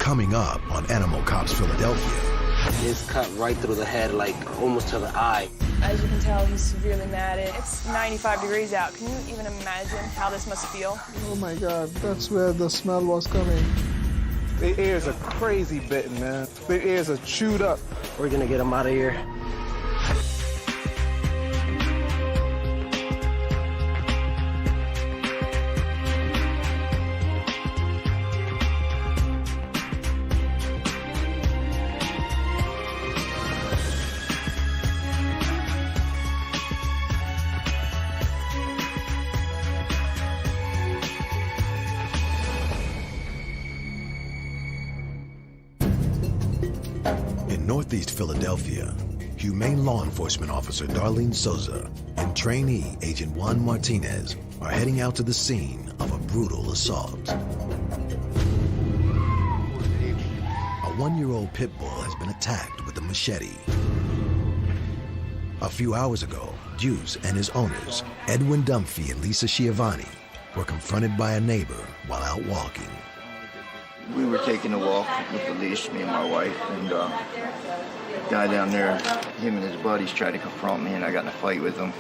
Coming up on Animal Cops Philadelphia. It's cut right through the head, like almost to the eye. As you can tell, he's severely matted. It's 95 degrees out. Can you even imagine how this must feel? Oh my God, that's where the smell was coming. Their ears are crazy bitten, man. Their ears are chewed up. We're gonna get him out of here. In Northeast Philadelphia, humane law enforcement officer Darlene Souza and trainee Agent Juan Martinez are heading out to the scene of a brutal assault. A one-year-old pit bull has been attacked with a machete. A few hours ago, Deuce and his owners, Edwin Dunphy and Lisa Schiavone, were confronted by a neighbor while out walking. We were taking a walk with the leash, me and my wife, and guy down there, him and his buddies tried to confront me, and I got in a fight with them.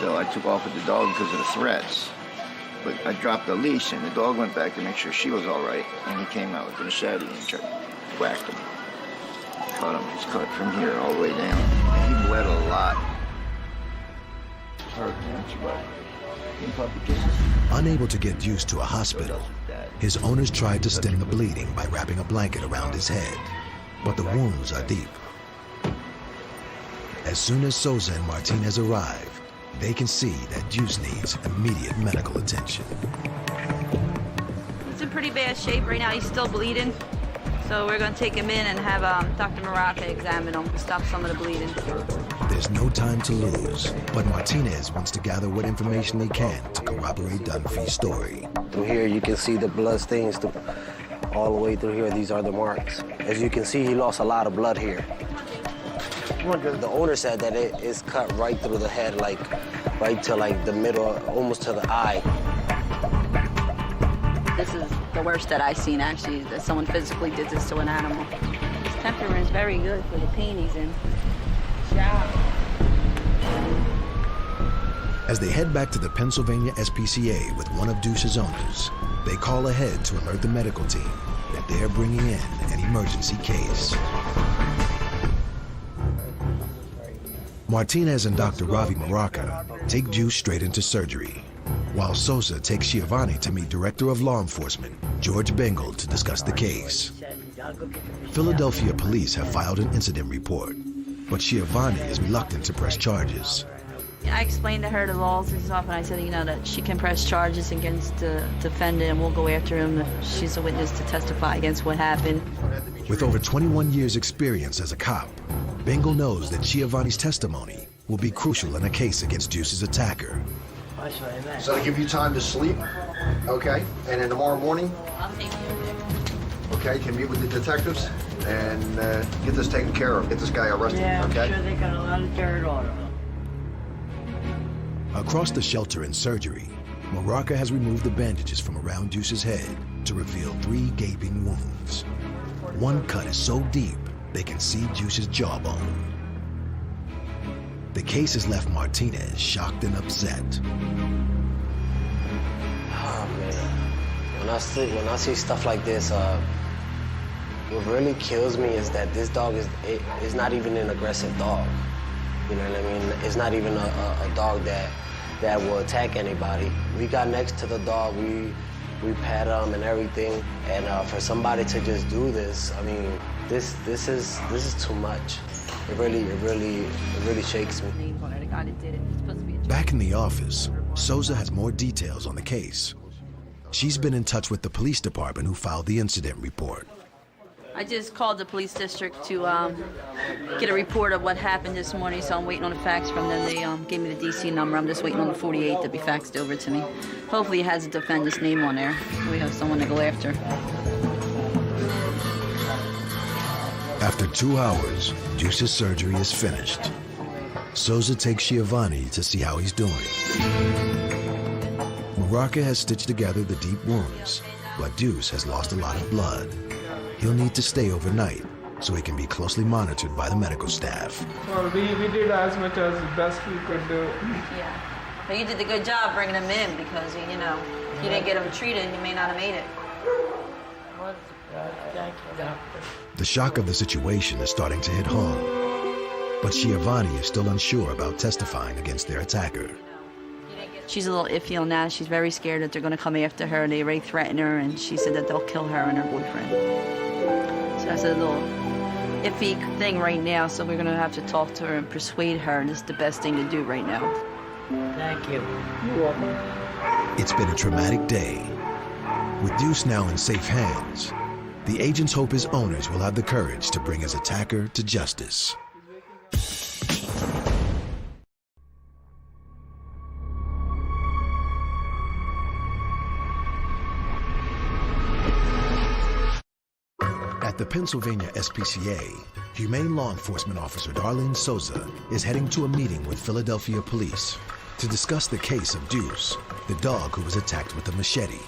So I took off with the dog because of the threats. But I dropped the leash, and the dog went back to make sure she was all right, and he came out with the machete and tried to whack him. Cut him. He's cut from here all the way down. And he bled a lot. Hurt, man. Unable to get Deuce to a hospital, his owners tried to stem the bleeding by wrapping a blanket around his head, but the wounds are deep. As soon as Souza and Martinez arrive, they can see that Deuce needs immediate medical attention. He's in pretty bad shape right now. He's still bleeding. So we're going to take him in and have Dr. Maraca examine him to stop some of the bleeding. There's no time to lose, but Martinez wants to gather what information he can to corroborate Dunphy's story. Through here, you can see the blood stains all the way through here. These are the marks. As you can see, he lost a lot of blood here. The owner said that it is cut right through the head, like right to like the middle, almost to the eye. This is the worst that I've seen, actually, that someone physically did this to an animal. His temperament is very good for the pain he's in. Yeah. As they head back to the Pennsylvania SPCA with one of Deuce's owners, they call ahead to alert the medical team that they're bringing in an emergency case. Martinez and Dr. Ravi Maraca take Deuce straight into surgery, while Souza takes Schiavone to meet Director of Law Enforcement, George Bengal, to discuss the case. Philadelphia police have filed an incident report, but Schiavone is reluctant to press charges. I explained to her the laws and stuff, and I said, you know, that she can press charges against the defendant, and we'll go after him if she's a witness to testify against what happened. With over 21 years' experience as a cop, Bengal knows that Schiavone's testimony will be crucial in a case against Deuce's attacker. So I'll give you time to sleep, okay? And then tomorrow morning, okay, can meet with the detectives and get this taken care of, get this guy arrested, yeah, okay? I'm sure they got a lot of dirt on him. Across the shelter and surgery, Maraca has removed the bandages from around Deuce's head to reveal 3 gaping wounds. One cut is so deep, they can see Deuce's jawbone. The case has left Martinez shocked and upset. Oh, man. When I see stuff like this, what really kills me is that this dog is not even an aggressive dog. You know what I mean? It's not even a dog that will attack anybody. We got next to the dog, we pet him and everything, and for somebody to just do this, I mean, this is too much. It really shakes me. Back in the office, Souza has more details on the case. She's been in touch with the police department who filed the incident report. I just called the police district to get a report of what happened this morning, so I'm waiting on a fax from them. They gave me the DC number. I'm just waiting on the 48 to be faxed over to me. Hopefully it has the defendant's name on there. We have someone to go after. After 2 hours, Deuce's surgery is finished. Souza takes Schiavone to see how he's doing. Maraca has stitched together the deep wounds, but Deuce has lost a lot of blood. he'll need to stay overnight so he can be closely monitored by the medical staff. Well, we did as much as the best we could do. Yeah. But you did a good job bringing him in because, you know, if you didn't get him treated, you may not have made it. Thank you, doctor. The shock of the situation is starting to hit home, but Giovanni is still unsure about testifying against their attacker. She's a little iffy on that. She's very scared that they're going to come after her. They already threaten her, and she said that they'll kill her and her boyfriend. So that's a little iffy thing right now, so we're going to have to talk to her and persuade her, and this is the best thing to do right now. Thank you. You're welcome. It's been a traumatic day. With Deuce now in safe hands, the agents hope his owners will have the courage to bring his attacker to justice. At the Pennsylvania SPCA, Humane Law Enforcement Officer Darlene Souza is heading to a meeting with Philadelphia police to discuss the case of Deuce, the dog who was attacked with a machete.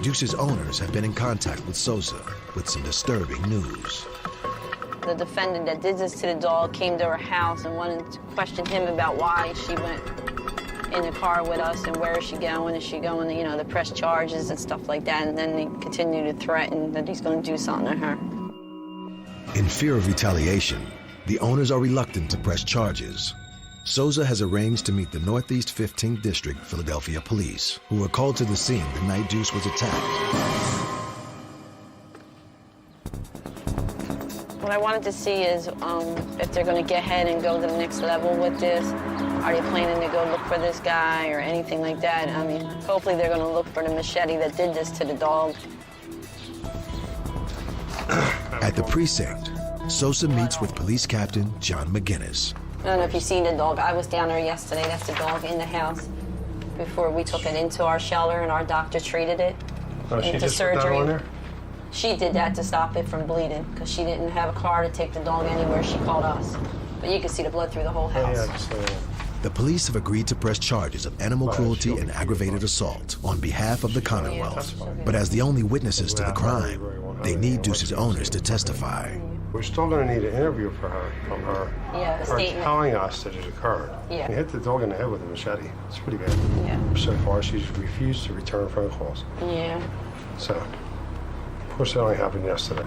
Deuce's owners have been in contact with Souza with some disturbing news. The defendant that did this to the dog came to her house and wanted to question him about why she went in the car with us and where is she going? Is she going to, you know, to press charges and stuff like that? And then they continue to threaten that he's going to do something to her. In fear of retaliation, the owners are reluctant to press charges. Souza has arranged to meet the Northeast 15th District Philadelphia Police, who were called to the scene the night Deuce was attacked. What I wanted to see is if they're going to get ahead and go to the next level with this. Are they planning to go look for this guy or anything like that? I mean, hopefully they're going to look for the machete that did this to the dog. At the precinct, Souza meets with Police Captain John McGinnis. I don't know if you've seen the dog. I was down there yesterday. That's the dog in the house before we took it into our shelter and our doctor treated it into surgery. She did that to stop it from bleeding because she didn't have a car to take the dog anywhere. She called us. But you could see the blood through the whole house. The police have agreed to press charges of animal cruelty and aggravated assault on behalf of the Commonwealth. But as the only witnesses to the crime, they need Deuce's owners to testify. We're still going to need an interview from her. Yeah, a statement. Telling us that it occurred. Yeah. You hit the dog in the head with a machete. It's pretty bad. Yeah. So far, she's refused to return phone calls. Yeah. So, of course, it only happened yesterday.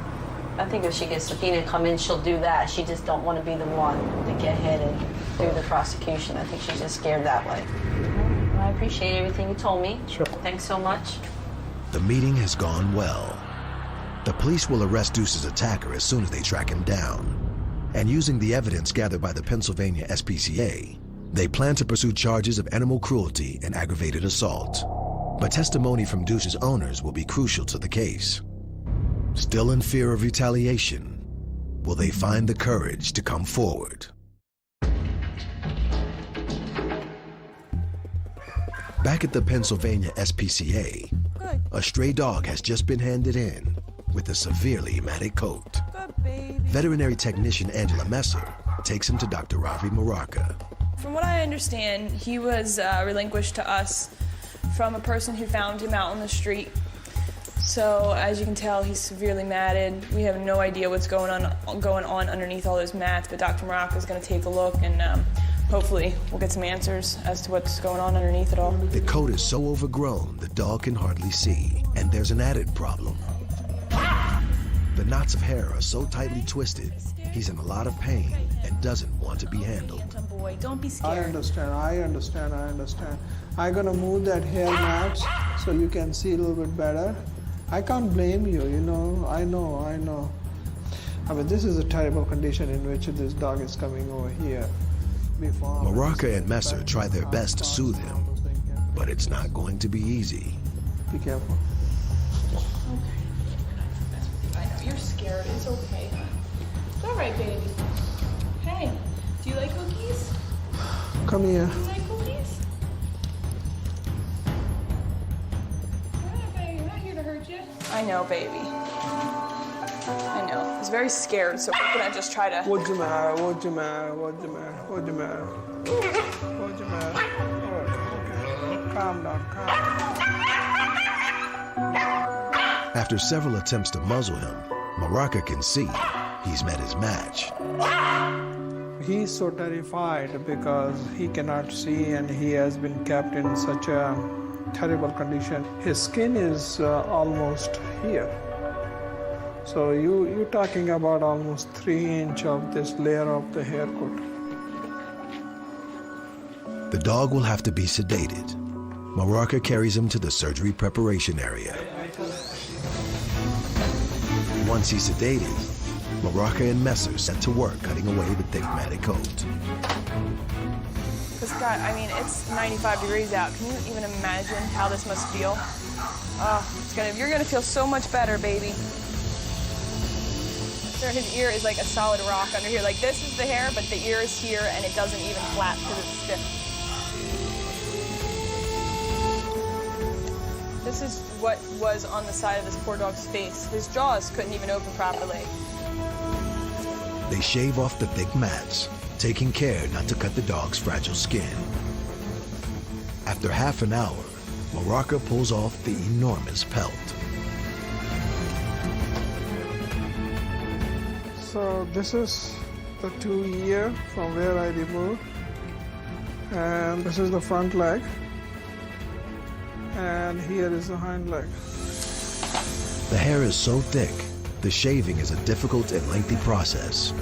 I think if she gets subpoenaed and come in, she'll do that. She just don't want to be the one to get ahead and do the prosecution. I think she's just scared that way. Well, I appreciate everything you told me. Sure. Thanks so much. The meeting has gone well. The police will arrest Deuce's attacker as soon as they track him down. And using the evidence gathered by the Pennsylvania SPCA, they plan to pursue charges of animal cruelty and aggravated assault. But testimony from Deuce's owners will be crucial to the case. Still in fear of retaliation, will they find the courage to come forward? Back at the Pennsylvania SPCA, a stray dog has just been handed in with a severely matted coat. Veterinary technician Angela Messer takes him to Dr. Ravi Maraca. From what I understand, he was relinquished to us from a person who found him out on the street. So, as you can tell, he's severely matted. We have no idea what's going on underneath all those mats, but Dr. Maraca is going to take a look and hopefully we'll get some answers as to what's going on underneath it all. The coat is so overgrown, the dog can hardly see, and there's an added problem. The knots of hair are so tightly twisted, he's in a lot of pain and doesn't want to be handled. Boy, don't be I scared. understand. I'm gonna move that hair mats so you can see a little bit better. I can't blame you, you know. I know. I mean, this is a terrible condition in which this dog is coming over here. Maraca and Messer try their best to soothe him, but it's not going to be easy. Be careful. I know, you're scared. It's okay. It's all right, baby. Hey, do you like cookies? Come here. Do you like cookies? Yeah, baby, I'm not here to hurt you. I know, baby. I know. He's very scared, so we're gonna just try to... What's the matter? Oh, okay. Calm down. After several attempts to muzzle him, Morocco can see he's met his match. He's so terrified because he cannot see and he has been kept in such a terrible condition. His skin is almost here. So you're talking about almost 3 inches of this layer of the hair coat. The dog will have to be sedated. Morocco carries him to the surgery preparation area. Once he's sedated, Morocco and Messer set to work cutting away the thick matted coat. Scott, I mean, it's 95 degrees out. Can you even imagine how this must feel? You're gonna feel so much better, baby. His ear is like a solid rock under here. Like, this is the hair, but the ear is here, and it doesn't even flap because it's stiff. This is what was on the side of this poor dog's face. His jaws couldn't even open properly. They shave off the thick mats, taking care not to cut the dog's fragile skin. After half an hour, Morocco pulls off the enormous pelt. So this is the 2 ear from where I removed. And this is the front leg. And here is the hind leg. The hair is so thick, the shaving is a difficult and lengthy process.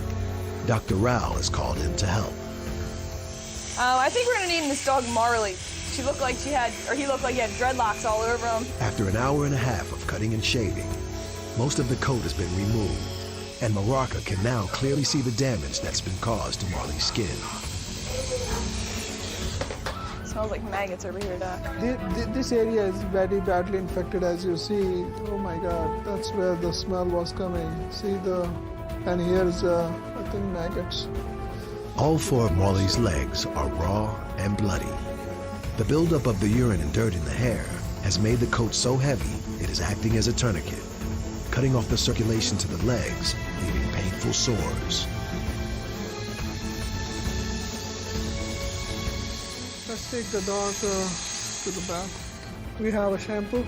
Dr. Rao is called in to help. I think we're gonna name this dog Marley. He looked like he had dreadlocks all over him. After an hour and a half of cutting and shaving, most of the coat has been removed, and Morocco can now clearly see the damage that's been caused to Marley's skin. It smells like maggots over here, Doc. This area is very badly infected, as you see. Oh my God, that's where the smell was coming. See and here's, I think, maggots. All 4 of Marley's legs are raw and bloody. The buildup of the urine and dirt in the hair has made the coat so heavy it is acting as a tourniquet, cutting off the circulation to the legs, leaving painful sores. Let's take the dog to the bath. We have a shampoo.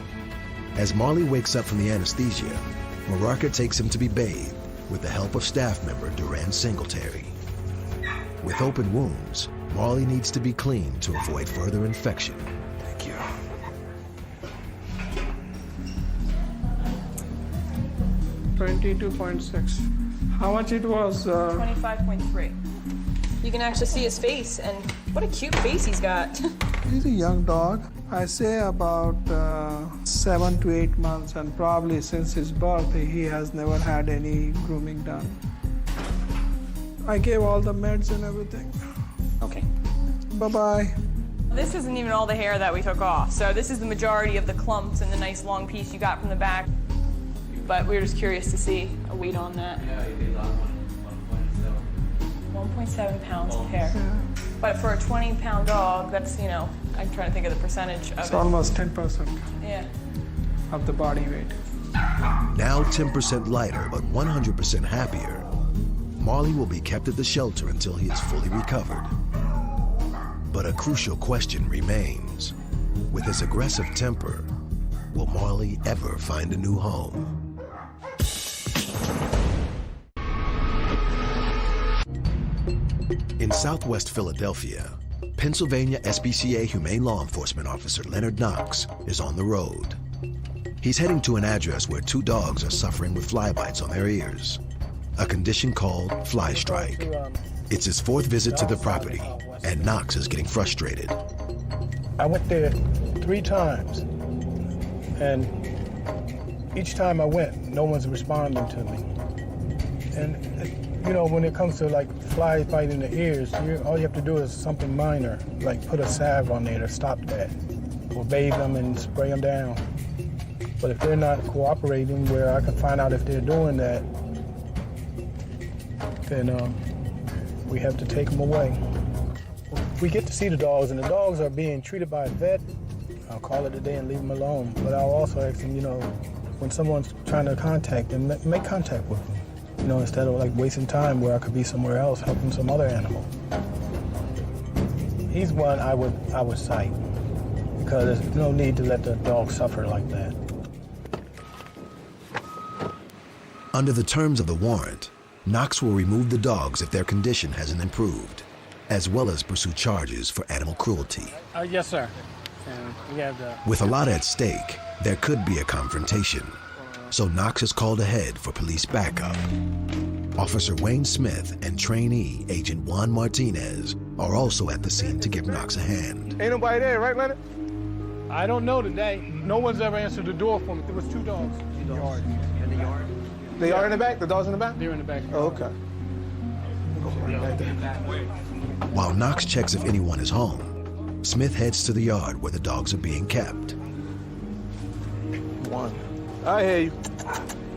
As Marley wakes up from the anesthesia, Morocco takes him to be bathed with the help of staff member Duran Singletary. With open wounds, Marley needs to be cleaned to avoid further infection. Thank you. $22.6. How much it was? 25.3. You can actually see his face, and what a cute face he's got. He's a young dog. I say about 7 to 8 months, and probably since his birth, he has never had any grooming done. I gave all the meds and everything. Okay. Bye-bye. This isn't even all the hair that we took off, so this is the majority of the clumps and the nice long piece you got from the back. But we were just curious to see a weight on that. 1.7 pounds of hair. Yeah. But for a 20-pound dog, that's, I'm trying to think of the percentage of It's it. almost 10%. Yeah. Of the body weight. Now 10% lighter, but 100% happier, Marley will be kept at the shelter until he is fully recovered. But a crucial question remains. With his aggressive temper, will Marley ever find a new home? In Southwest Philadelphia, Pennsylvania SPCA Humane Law Enforcement Officer Leonard Knox is on the road. He's heading to an address where 2 dogs are suffering with fly bites on their ears, a condition called fly strike. It's his 4th visit to the property, and Knox is getting frustrated. I went there 3 times, and each time I went, no one's responding to me. And when it comes to like fly biting the ears, all you have to do is something minor, like put a salve on there to stop that, or bathe them and spray them down. But if they're not cooperating where I can find out if they're doing that, then we have to take them away. We get to see the dogs, and the dogs are being treated by a vet. I'll call it a day and leave them alone. But I'll also ask them, when someone's trying to contact them, make contact with them. Instead of like wasting time where I could be somewhere else helping some other animal. He's one I would cite because there's no need to let the dog suffer like that. Under the terms of the warrant, Knox will remove the dogs if their condition hasn't improved, as well as pursue charges for animal cruelty. Yes, sir. And we have the... With a lot at stake, there could be a confrontation, so Knox is called ahead for police backup. Officer Wayne Smith and trainee Agent Juan Martinez are also at the scene to give Knox a hand. Ain't nobody there, right, Leonard? I don't know today. No one's ever answered the door for me. There was 2 dogs in the yard. In the yard? They are in the back? The dogs in the back? They're in the back. Oh, okay. While Knox checks if anyone is home, Smith heads to the yard where the dogs are being kept. One. I hear you.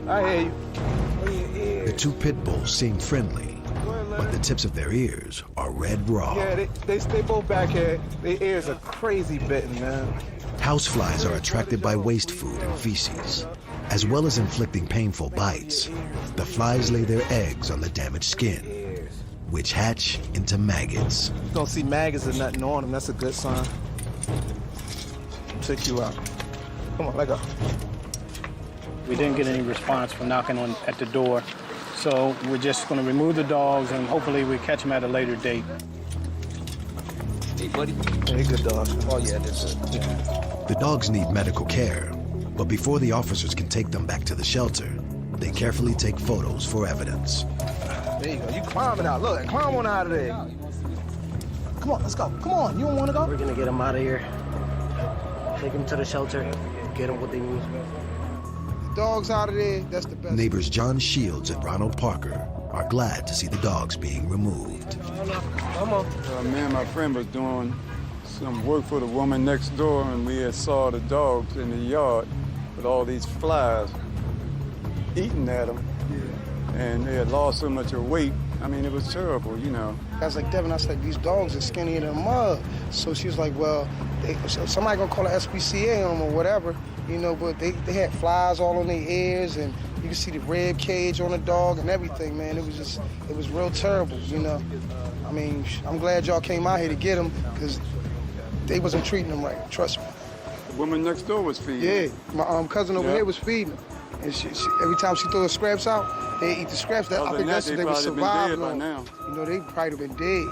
I hear you. The 2 pit bulls seem friendly, but the tips of their ears are red raw. Yeah, they both back here. Their ears are crazy bitten, man. Houseflies are attracted by waste food and feces. As well as inflicting painful bites, the flies lay their eggs on the damaged skin, which hatch into maggots. You don't see maggots or nothing on them. That's a good sign. Check you out. Come on, let go. We didn't get any response from knocking on at the door, so we're just going to remove the dogs and hopefully we catch them at a later date. Hey, buddy. Hey, good dogs. Oh, yeah, that's it. The dogs need medical care, but before the officers can take them back to the shelter, they carefully take photos for evidence. There you go. You climbing out. Look, climb on out of there. Come on, let's go. Come on. You don't want to go? We're gonna get them out of here. Take them to the shelter. Get them what they need. Dogs out of there, that's the best. Neighbors John Shields and Ronald Parker are glad to see the dogs being removed. Come on. Me and my friend was doing some work for the woman next door, and we had saw the dogs in the yard with all these flies eating at them. And they had lost so much of weight. I mean, it was terrible, you know. I was like, Devin, I said, these dogs are skinnier than mud. So she was like, well, somebody gonna call the SPCA on them or whatever, you know, but they had flies all on their ears, and you can see the rib cage on the dog and everything, man. It was real terrible, you know. I mean, I'm glad y'all came out here to get them, because they wasn't treating them right, trust me. The woman next door was feeding. Yeah, my cousin over here was feeding them. And she, every time she threw the scraps out, they eat the scraps. I think that's what they were surviving on. Now. You know, they probably have been dead.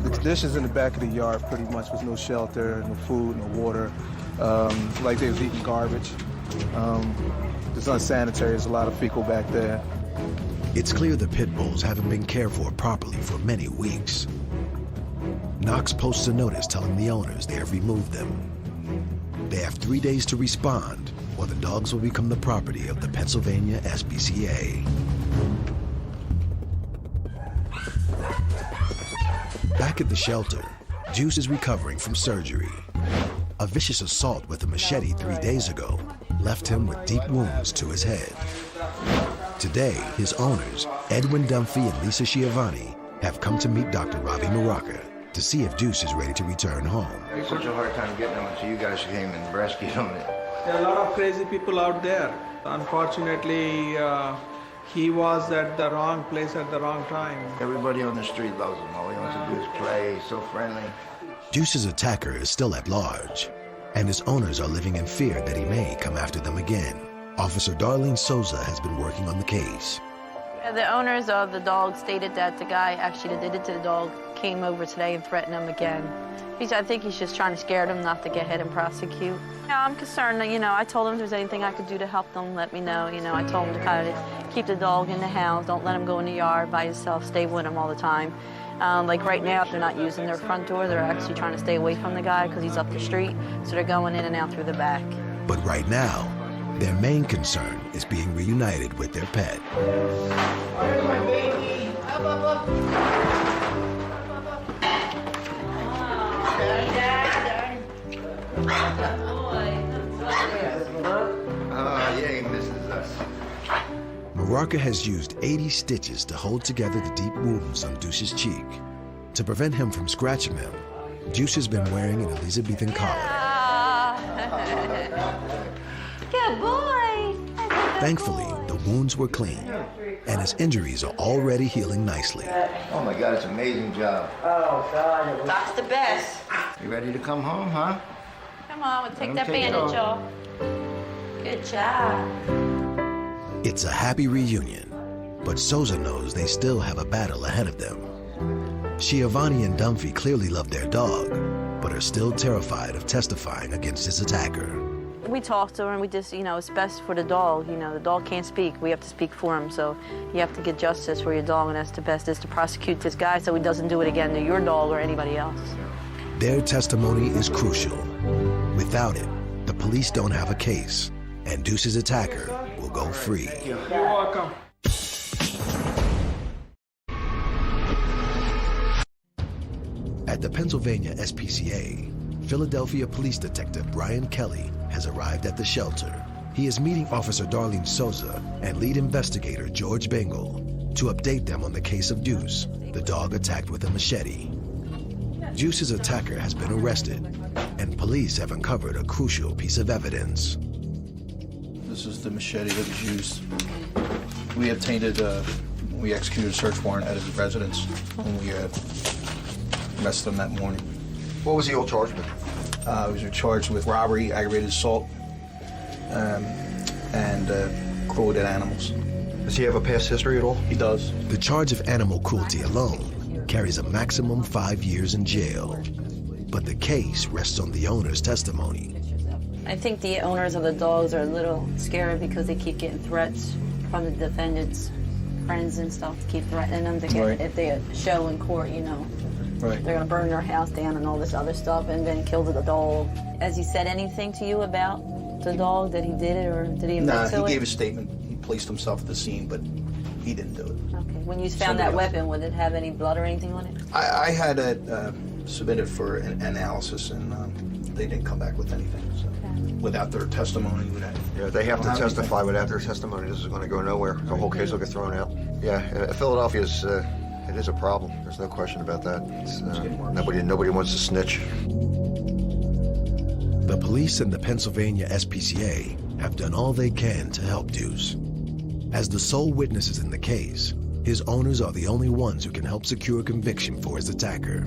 The conditions in the back of the yard pretty much was no shelter, no food, no water. Like they was eating garbage. It's unsanitary. There's a lot of fecal back there. It's clear the pit bulls haven't been cared for properly for many weeks. Knox posts a notice telling the owners they have removed them. They have 3 days to respond, or the dogs will become the property of the Pennsylvania SPCA. Back at the shelter, Juice is recovering from surgery. A vicious assault with a machete 3 days ago left him with deep wounds to his head. Today, his owners, Edwin Dunphy and Lisa Schiavone, have come to meet Dr. Ravi Maraca to see if Juice is ready to return home. It's such a hard time getting them until you guys came and rescued them. There are a lot of crazy people out there. Unfortunately, he was at the wrong place at the wrong time. Everybody on the street loves him. All he wants to do is play. He's so friendly. Juice's attacker is still at large, and his owners are living in fear that he may come after them again. Officer Darlene Souza has been working on the case. The owners of the dog stated that the guy actually that did it to the dog came over today and threatened him again. I think he's just trying to scare them not to get hit and prosecute. I'm concerned that, I told him if there's anything I could do to help them, let me know. I told him to kind of keep the dog in the house, don't let him go in the yard by himself, stay with him all the time. Like right now, they're not using their front door. They're actually trying to stay away from the guy because he's up the street, so they're going in and out through the back. But right now, their main concern is being reunited with their pet. Yeah, he misses us. Maraca has used 80 stitches to hold together the deep wounds on Deuce's cheek. To prevent him from scratching them, Juice has been wearing an Elizabethan collar. Good boy. Thankfully, the wounds were clean, and his injuries are already healing nicely. Oh my God, it's an amazing job. Oh, God. Doc's the best. You ready to come home, huh? Come on, we'll take Let that him take it bandage off. off. Good job. It's a happy reunion, but Souza knows they still have a battle ahead of them. Schiavone and Dunphy clearly love their dog, but are still terrified of testifying against his attacker. We talked to her and we just, it's best for the dog. The dog can't speak. We have to speak for him. So you have to get justice for your dog, and that's the best is to prosecute this guy so he doesn't do it again to your dog or anybody else. Their testimony is crucial. Without it, the police don't have a case, and Deuce's attacker will go free. You're welcome. At the Pennsylvania SPCA, Philadelphia Police Detective Brian Kelly has arrived at the shelter. He is meeting Officer Darlene Souza and lead investigator George Bengal to update them on the case of Deuce, the dog attacked with a machete. Deuce's attacker has been arrested, and police have uncovered a crucial piece of evidence. This is the machete that was used. We we executed a search warrant at his residence when we arrested him that morning. What was he all charged with? He was charged with robbery, aggravated assault, and cruelty to animals. Does he have a past history at all? He does. The charge of animal cruelty alone carries a maximum 5 years in jail. But the case rests on the owner's testimony. I think the owners of the dogs are a little scared because they keep getting threats from the defendants' friends and stuff to keep threatening them to get, Right. if they show in court, Right. they're gonna burn their house down and all this other stuff and then kill the dog. Has he said anything to you about the dog, that he did it, or did he admit to it? Nah, he gave a statement. He placed himself at the scene, but he didn't do it. Okay. When you found that weapon, would it have any blood or anything on it? I had it submitted for an analysis, and they didn't come back with anything. So without their testimony, Yeah, they have to testify. Without their testimony, this is going to go nowhere. The whole case will get thrown out. Yeah, Philadelphia's it is a problem. There's no question about that. It's, nobody wants to snitch. The police and the Pennsylvania SPCA have done all they can to help Deuce. As the sole witnesses in the case, his owners are the only ones who can help secure conviction for his attacker.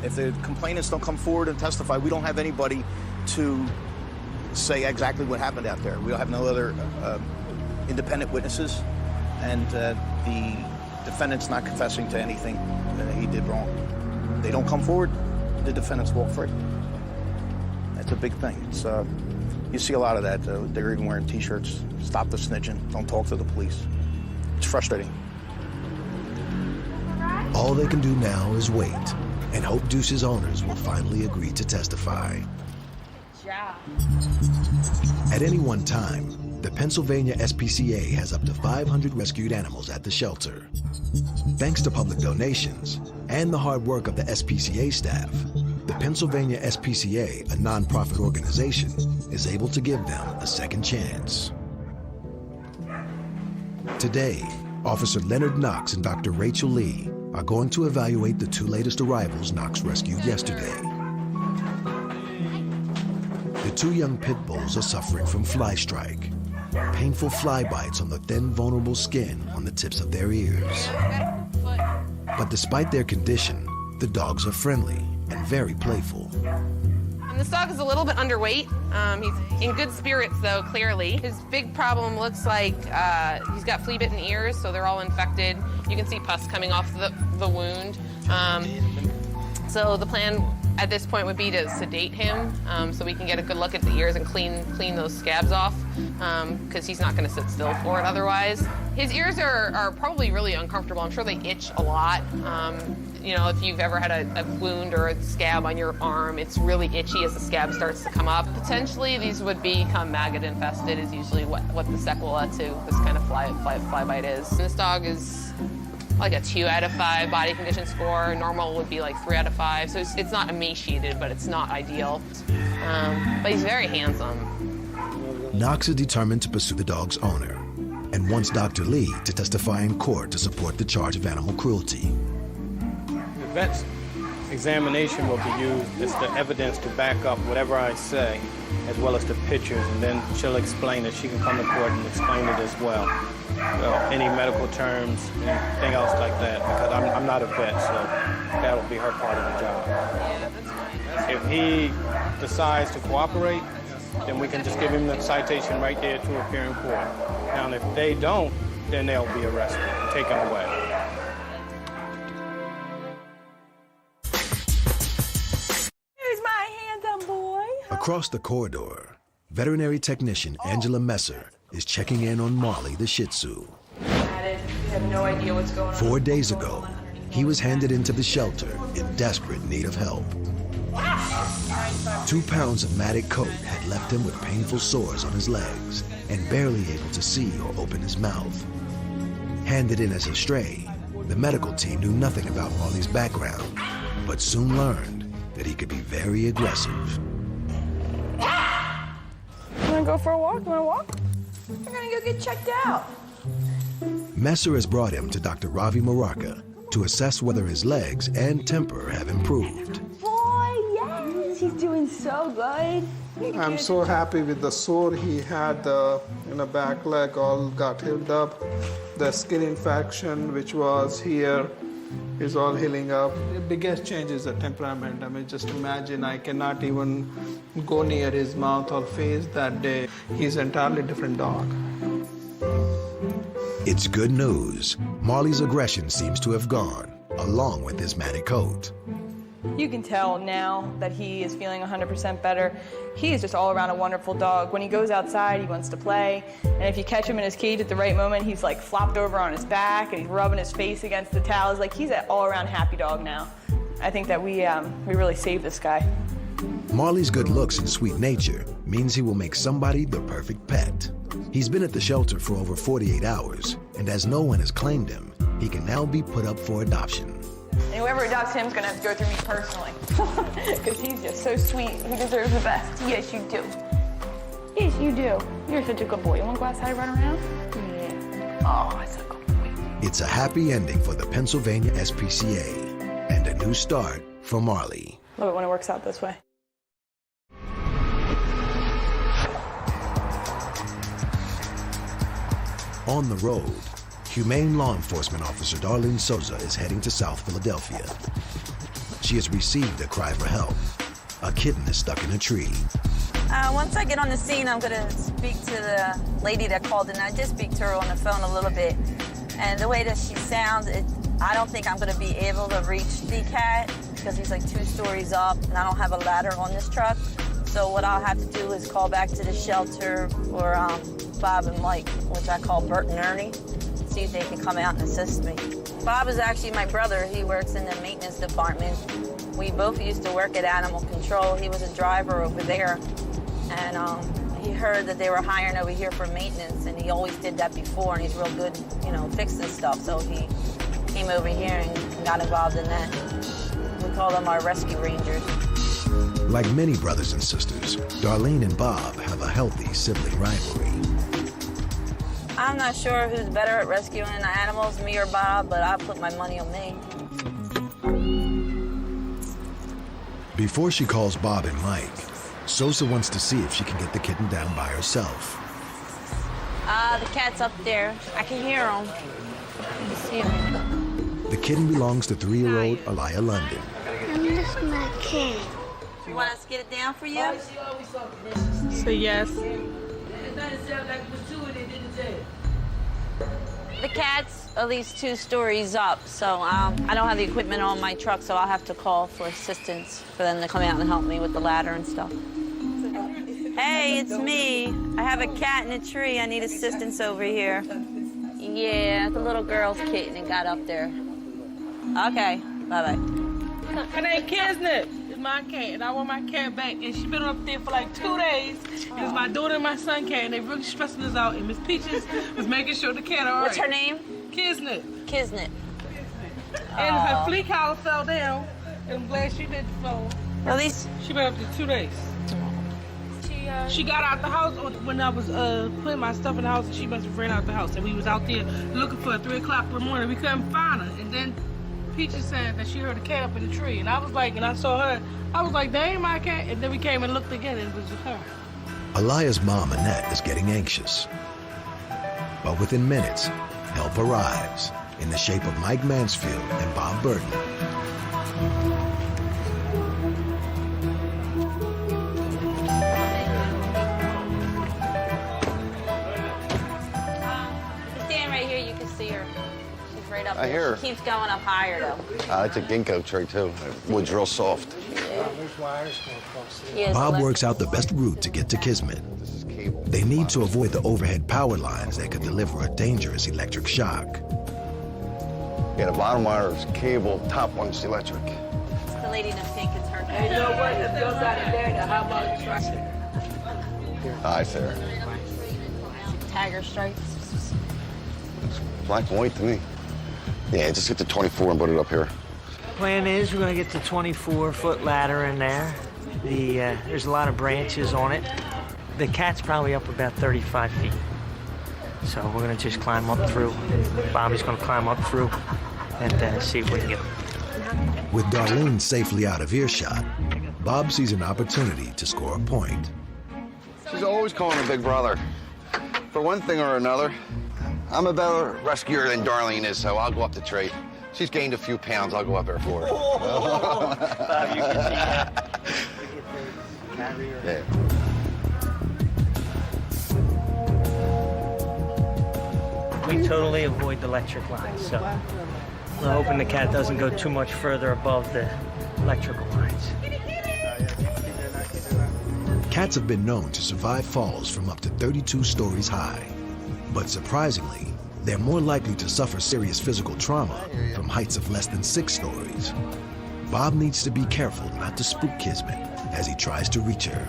If the complainants don't come forward and testify, we don't have anybody to say exactly what happened out there. We don't have no other independent witnesses, and the defendant's not confessing to anything that he did wrong. They don't come forward, the defendants walk free. That's a big thing. It's you see a lot of that. They're even wearing T-shirts. Stop the snitching. Don't talk to the police. It's frustrating. All they can do now is wait and hope Deuce's owners will finally agree to testify. Yeah. At any one time, the Pennsylvania SPCA has up to 500 rescued animals at the shelter. Thanks to public donations and the hard work of the SPCA staff, the Pennsylvania SPCA, a nonprofit organization, is able to give them a second chance. Today, Officer Leonard Knox and Dr. Rachel Lee are going to evaluate the two latest arrivals Knox rescued yesterday. The two young pit bulls are suffering from fly strike, painful fly bites on the thin, vulnerable skin on the tips of their ears. But despite their condition, the dogs are friendly and very playful. This dog is a little bit underweight. He's in good spirits, though, clearly. His big problem looks like he's got flea-bitten ears, so they're all infected. You can see pus coming off the wound. So the plan at this point would be to sedate him so we can get a good look at the ears and clean those scabs off, because he's not going to sit still for it otherwise. His ears are probably really uncomfortable. I'm sure they itch a lot. If you've ever had a wound or a scab on your arm, it's really itchy as the scab starts to come up. Potentially, these would become maggot infested is usually what the sequela to this kind of fly bite is. And this dog is like a 2 out of 5 body condition score. Normal would be like 3 out of 5. So it's not emaciated, but it's not ideal. But he's very handsome. Knox is determined to pursue the dog's owner and wants Dr. Lee to testify in court to support the charge of animal cruelty. The vet's examination will be used as the evidence to back up whatever I say, as well as the pictures, and then she'll explain it. She can come to court and explain it as well. Any medical terms, anything else like that, because I'm not a vet, so that will be her part of the job. If he decides to cooperate, then we can just give him the citation right there to appear in court. Now, if they don't, then they'll be arrested and taken away. Here's my handsome boy. Across the corridor, veterinary technician Angela Messer is checking in on Marley the Shih Tzu. We have no idea what's going on. 4 days ago, he was handed into the shelter in desperate need of help. 2 pounds of matted coat had left him with painful sores on his legs and barely able to see or open his mouth. Handed in as a stray, the medical team knew nothing about Marley's background, but soon learned that he could be very aggressive. You wanna go for a walk? You wanna walk? We're gonna go get checked out. Messer has brought him to Dr. Ravi Moraka to assess whether his legs and temper have improved. Boy, yes, he's doing so good. I'm so happy with the sore he had in the back leg, all got healed up. The skin infection, which was here, is all healing up. The biggest change is the temperament. I mean, just imagine I cannot even go near his mouth or face that day. He's an entirely different dog. It's good news. Marley's aggression seems to have gone, along with his matted coat. You can tell now that he is feeling 100% better. He is just all around a wonderful dog. When he goes outside, he wants to play. And if you catch him in his cage at the right moment, he's like flopped over on his back and he's rubbing his face against the towels. Like, he's an all around happy dog now. I think that we really saved this guy. Marley's good looks and sweet nature means he will make somebody the perfect pet. He's been at the shelter for over 48 hours, and as no one has claimed him, he can now be put up for adoption. And whoever adopts him is going to have to go through me personally. Because he's just so sweet. He deserves the best. Yes, you do. Yes, you do. You're such a good boy. You want to go outside and run around? Yeah. Oh, it's a good boy. It's a happy ending for the Pennsylvania SPCA and a new start for Marley. Love it when it works out this way. On the road, Humane Law Enforcement Officer Darlene Souza is heading to South Philadelphia. She has received a cry for help. A kitten is stuck in a tree. Once I get on the scene, I'm gonna speak to the lady that called in. I did speak to her on the phone a little bit. And the way that she sounds, I don't think I'm gonna be able to reach the cat because he's like 2 stories up and I don't have a ladder on this truck. So what I'll have to do is call back to the shelter for Bob and Mike, which I call Bert and Ernie, see if they can come out and assist me. Bob is actually my brother. He works in the maintenance department. We both used to work at Animal Control. He was a driver over there, and he heard that they were hiring over here for maintenance, and he always did that before, and he's real good, you know, fixing stuff. So he came over here and got involved in that. We call them our rescue rangers. Like many brothers and sisters, Darlene and Bob have a healthy sibling rivalry. I'm not sure who's better at rescuing the animals, me or Bob, but I'll put my money on me. Before she calls Bob and Mike, Sosa wants to see if she can get the kitten down by herself. The cat's up there. I can hear him. Let me see him. The kitten belongs to 3-year-old Aliyah London. I miss my cat. You want us to get it down for you? So yes. The cat's at least 2 stories up, so I don't have the equipment on my truck, so I'll have to call for assistance for them to come out and help me with the ladder and stuff. Hey, it's me. I have a cat in a tree. I need assistance over here. Yeah, the little girl's kitten and got up there. Okay, bye-bye. Her name Kisnet. It's my cat, and I want my cat back. And she been up there for like 2 days. And it's my daughter and my son cat, and they really stressing us out. And Miss Peaches was making sure the cat all right. What's her name? Kisnet. Kisnet. And her flea collar fell down, and I'm glad she did fall. At least she been up there 2 days. She got out the house when I was putting my stuff in the house, and she must have ran out the house. And we was out there looking for her at 3 o'clock in the morning. We couldn't find her. And then Peaches said that she heard a cat up in the tree. And I was like, and I saw her, I was like, that ain't my cat. And then we came and looked again, and it was her. Aliyah's mom, Annette, is getting anxious. But within minutes, help arrives in the shape of Mike Mansfield and Bob Burton. I hear. Keeps going up higher, though. It's a ginkgo tree, too. Wood's real soft. Bob works out the best route to get to Kismet. They need to avoid the overhead power lines that could deliver a dangerous electric shock. Yeah, the bottom wire is cable, top one's electric. The lady in the pink is her. Hey, you know what? If goes out of there, then how about you try it? Hi, Sarah. Tiger stripes. Black and white to me. Yeah, just get the 24 and put it up here. Plan is we're going to get the 24-foot ladder in there. There's a lot of branches on it. The cat's probably up about 35 feet. So we're going to just climb up through. Bobby's going to climb up through and see if we can get him. With Darlene safely out of earshot, Bob sees an opportunity to score a point. She's always calling her big brother. For one thing or another, I'm a better rescuer than Darlene is, so I'll go up the tree. She's gained a few pounds, I'll go up there for her. Bob, you can see that. Yeah. We totally avoid the electric lines, so we're hoping the cat doesn't go too much further above the electrical lines. Cats have been known to survive falls from up to 32 stories high. But surprisingly, they're more likely to suffer serious physical trauma from heights of less than 6 stories. Bob needs to be careful not to spook Kismet as he tries to reach her.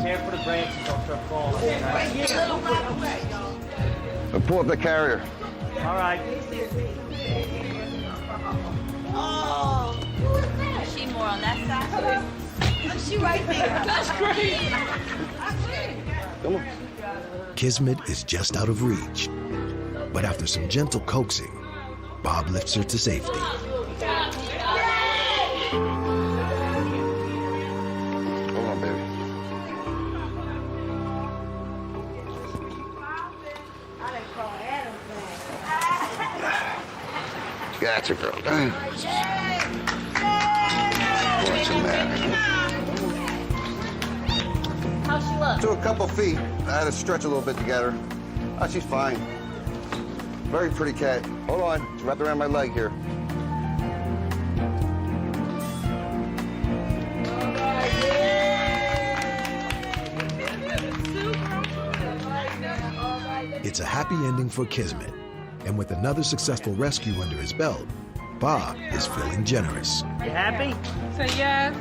Stand for the branches, don't try to fall. Pull up the carrier. All right. Oh, is she more on that side? Is she right there? That's great. Come on. Kismet is just out of reach. But after some gentle coaxing, Bob lifts her to safety. Hold on, baby. Gotcha, girl. What's the matter? How she look? To a couple feet. I had to stretch a little bit to get her. Oh, she's fine. Very pretty cat. Hold on, it's wrapped around my leg here. It's a happy ending for Kismet. And with another successful rescue under his belt, Bob is feeling generous. You happy? Say yes.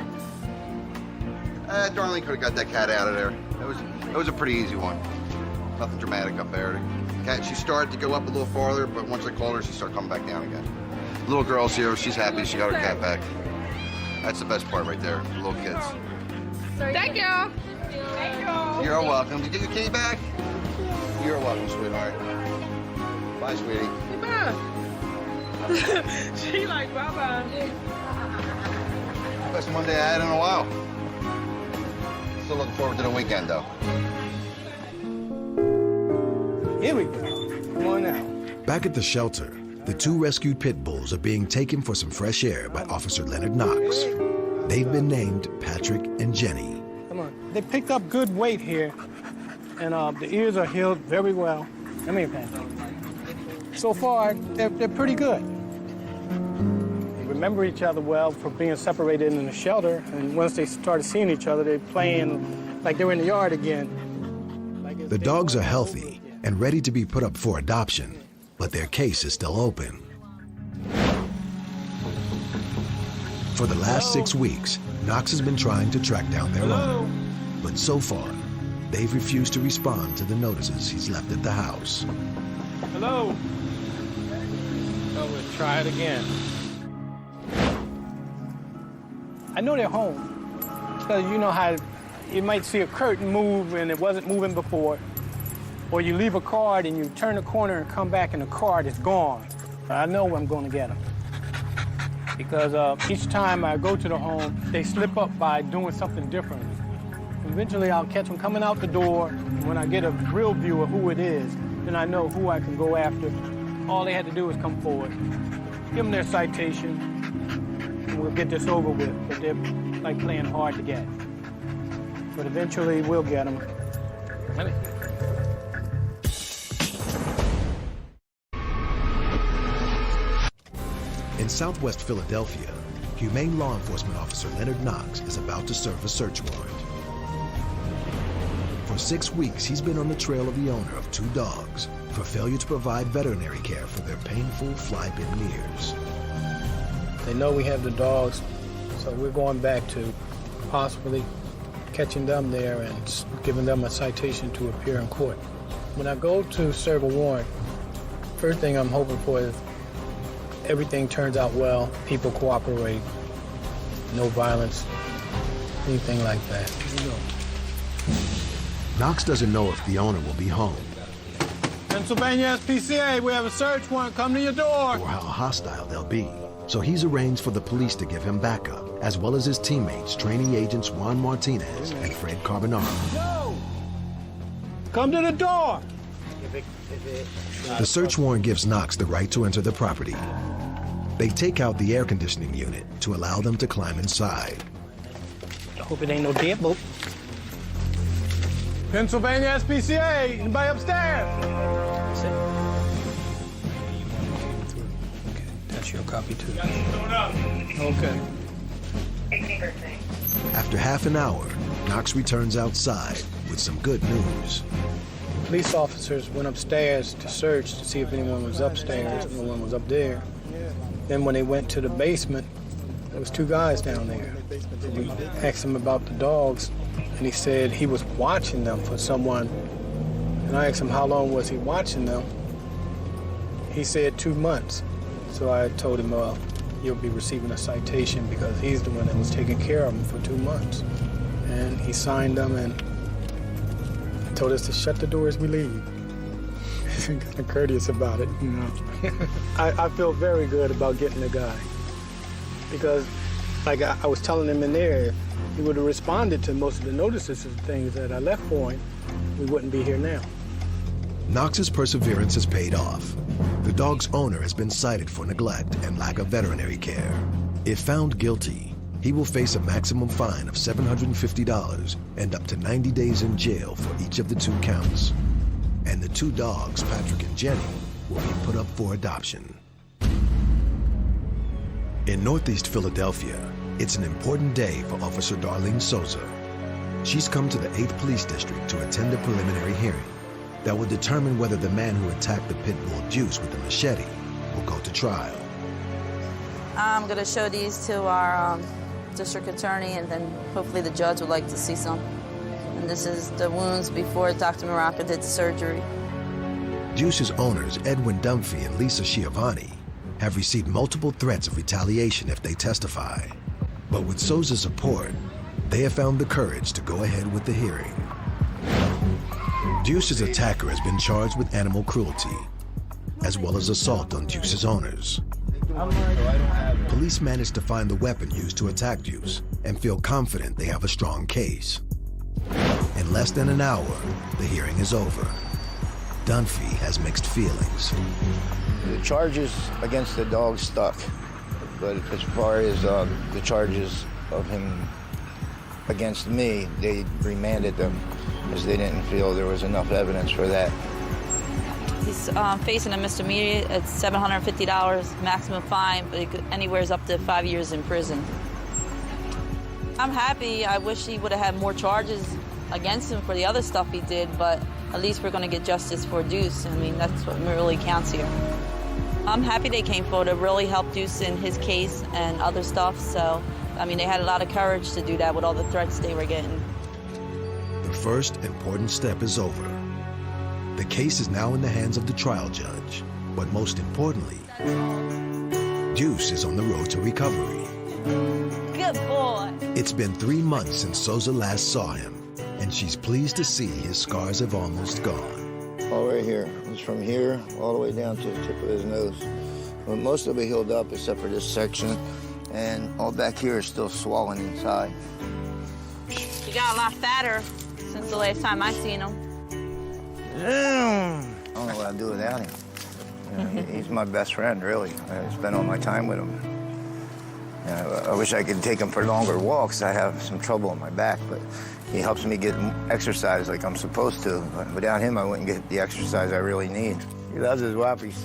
Darlene could have got that cat out of there. That was a pretty easy one. Nothing dramatic up there. The cat, she started to go up a little farther, but once I called her, she started coming back down again. The little girl's here. She's happy. She got her cat back. That's the best part right there, the little kids. Thank you. Thank you. You're welcome. Did you get your kitty back? You're welcome, sweetheart. Bye, sweetie. Bye. She like, bye-bye. Best Monday I had in a while. Still looking forward to the weekend, though. Here we go. Come on now. Back at the shelter, the 2 rescued pit bulls are being taken for some fresh air by Officer Leonard Knox. They've been named Patrick and Jenny. Come on. They picked up good weight here, and the ears are healed very well. Come here, Patrick. So far, they're pretty good. They remember each other well for being separated in the shelter, and once they started seeing each other, they're playing like they're in the yard again. The dogs are healthy and ready to be put up for adoption, but their case is still open. For the last 6 weeks, Knox has been trying to track down their owner, but so far, they've refused to respond to the notices he's left at the house. Hello. So we'll try it again. I know they're home, because you know how you might see a curtain move and it wasn't moving before, or you leave a card and you turn the corner and come back and the card is gone. I know I'm going to get them. Because each time I go to the home, they slip up by doing something different. Eventually I'll catch them coming out the door, and when I get a real view of who it is, then I know who I can go after. All they had to do is come forward, give them their citation, and we'll get this over with. But they're like playing hard to get. But eventually we'll get them. Let me. In southwest Philadelphia, humane law enforcement officer Leonard Knox is about to serve a search warrant. For 6 weeks, he's been on the trail of the owner of 2 dogs for failure to provide veterinary care for their painful fly-bitten ears. They know we have the dogs, so we're going back to possibly catching them there and giving them a citation to appear in court. When I go to serve a warrant, first thing I'm hoping for is everything turns out well, people cooperate, no violence, anything like that. Knox doesn't know if the owner will be home Pennsylvania SPCA, we have a search warrant, come to your door. or how hostile they'll be. So he's arranged for the police to give him backup, as well as his teammates, trainee agents Juan Martinez and Fred Carbonaro. Yo! Come to the door. The search warrant gives Knox the right to enter the property. They take out the air conditioning unit to allow them to climb inside. I hope it ain't no deadbolt. Pennsylvania SPCA, anybody upstairs? That's it. Okay, that's your copy too. Okay. After half an hour, Knox returns outside with some good news. Police officers went upstairs to search to see if anyone was upstairs, no one was up there. Then when they went to the basement, there was 2 guys down there. We asked him about the dogs, and he said he was watching them for someone. And I asked him how long was he watching them. He said 2 months. So I told him, you'll be receiving a citation because he's the one that was taking care of them for 2 months. And he signed them and told us to shut the door as we leave. He's kind of courteous about it, you know. I feel very good about getting the guy because, like I was telling him in there, if he would have responded to most of the notices and things that I left for him, we wouldn't be here now. Knox's perseverance has paid off. The dog's owner has been cited for neglect and lack of veterinary care. If found guilty, he will face a maximum fine of $750 and up to 90 days in jail for each of the 2 counts. And the 2 dogs, Patrick and Jenny, will be put up for adoption. In Northeast Philadelphia, it's an important day for Officer Darlene Souza. She's come to the 8th Police District to attend a preliminary hearing that will determine whether the man who attacked the pit bull Juice with a machete will go to trial. I'm going to show these to our district attorney, and then hopefully the judge would like to see some. And this is the wounds before Dr. Maraca did surgery. Juice's owners, Edwin Dunphy and Lisa Schiavone, have received multiple threats of retaliation if they testify. But with Souza's support, they have found the courage to go ahead with the hearing. Juice's attacker has been charged with animal cruelty, as well as assault on Juice's owners. Police managed to find the weapon used to attack Juice and feel confident they have a strong case. In less than an hour, the hearing is over. Dunphy has mixed feelings. The charges against the dog stuck, but as far as the charges of him against me, they remanded them because they didn't feel there was enough evidence for that. He's facing a misdemeanor at $750 maximum fine, but anywhere up to 5 years in prison. I'm happy. I wish he would have had more charges against him for the other stuff he did, but at least we're going to get justice for Deuce. I mean, that's what really counts here. I'm happy they came forward. It really helped Deuce in his case and other stuff. So, I mean, they had a lot of courage to do that with all the threats they were getting. The first important step is over. The case is now in the hands of the trial judge. But most importantly, Deuce is on the road to recovery. Good boy. It's been 3 months since Souza last saw him, and she's pleased to see his scars have almost gone. All right here. It's from here all the way down to the tip of his nose. Well, most of it healed up except for this section, and all back here is still swollen inside. He got a lot fatter since the last time I seen him. I don't know what I'd do without him. You know, he's my best friend, really. I spend all my time with him. You know, I wish I could take him for longer walks. I have some trouble in my back, but he helps me get exercise like I'm supposed to. But without him, I wouldn't get the exercise I really need. He loves his whoppies.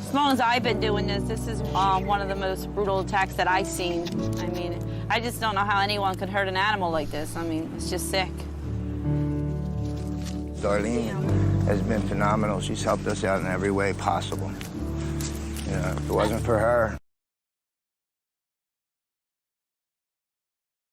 As long as I've been doing this, this is one of the most brutal attacks that I've seen. I mean, I just don't know how anyone could hurt an animal like this. I mean, it's just sick. Darlene has been phenomenal. She's helped us out in every way possible. You know, if it wasn't for her,